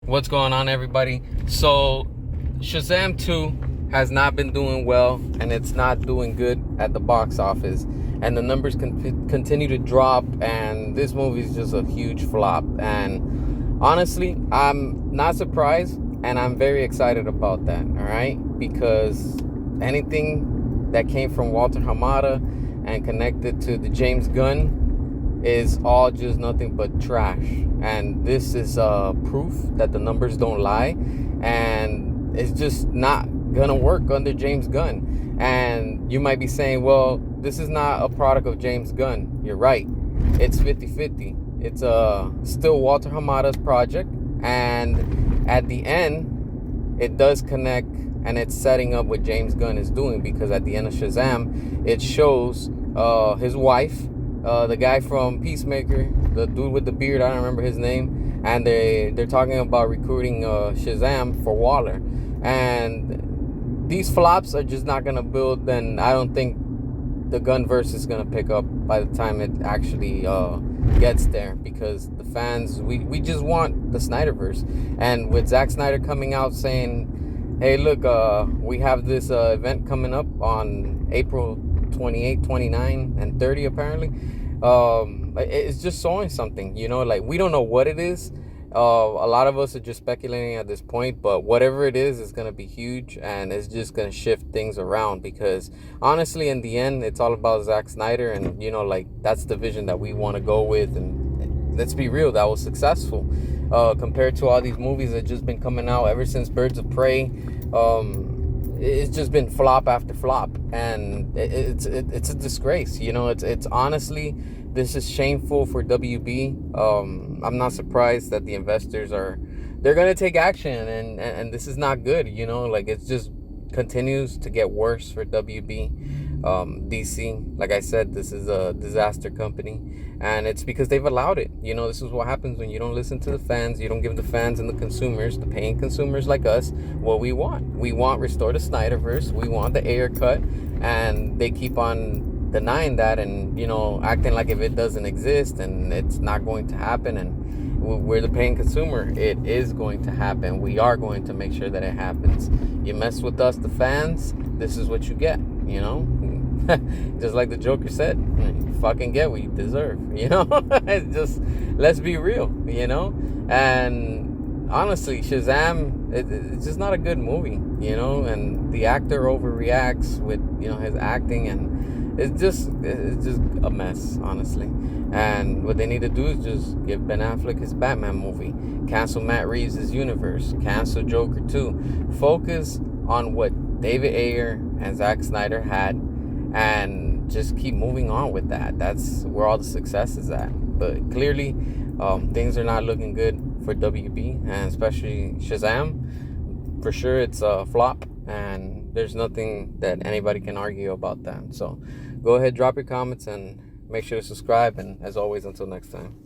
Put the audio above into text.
What's going on, everybody? So Shazam 2 has not been doing well, and it's not doing good at the box office, and the numbers continue to drop, and this movie is just a huge flop. And honestly, I'm not surprised, and I'm very excited about that. All right, because anything that came from Walter Hamada and connected to the James Gunn is all just nothing but trash. And this is proof that the numbers don't lie, and it's just not gonna work under James Gunn. And you might be saying, well, this is not a product of James Gunn. You're right, it's 50-50. It's still Walter Hamada's project, and at the end it does connect, and it's setting up what James Gunn is doing, because at the end of Shazam it shows his wife, the guy from Peacemaker, the dude with the beard, I don't remember his name, and they're talking about recruiting Shazam for Waller. And these flops are just not gonna build. Then I don't think the Gunverse is gonna pick up by the time it actually gets there, because the fans, we just want the Snyderverse. And with Zack Snyder coming out saying, hey, look, we have this event coming up on April 28, 29, and 30 apparently. It's just showing something, like, we don't know what it is. A lot of us are just speculating at this point, but whatever it is, it's going to be huge, and it's just going to shift things around, because honestly, in the end, it's all about Zack Snyder, and like, that's the vision that we want to go with. And let's be real, that was successful compared to all these movies that just been coming out ever since Birds of Prey. It's just been flop after flop, and it's a disgrace. It's honestly, this is shameful for WB. I'm not surprised that the investors they're gonna take action, and this is not good. Like, it just continues to get worse for WB. DC, like I said, this is a disaster company, and it's because they've allowed it. This is what happens when you don't listen to the fans. You don't give the fans and the consumers, the paying consumers like us, what we want. We want restore the Snyderverse. We want the Ayer cut, and they keep on denying that, and acting like if it doesn't exist and it's not going to happen. And we're the paying consumer. It is going to happen. We are going to make sure that it happens. You mess with us, the fans, this is what you get. Just like the Joker said, you fucking get what you deserve. It's just, let's be real. And honestly, Shazam, it's just not a good movie. And the actor overreacts with his acting, and it's just a mess, honestly. And what they need to do is just give Ben Affleck his Batman movie, cancel Matt Reeves' universe, cancel Joker 2, focus on what David Ayer and Zack Snyder had, and just keep moving on with that. That's where all the success is at. But clearly, things are not looking good for WB, and especially Shazam. For sure, it's a flop, and there's nothing that anybody can argue about that. So go ahead, drop your comments, and make sure to subscribe. And as always, until next time.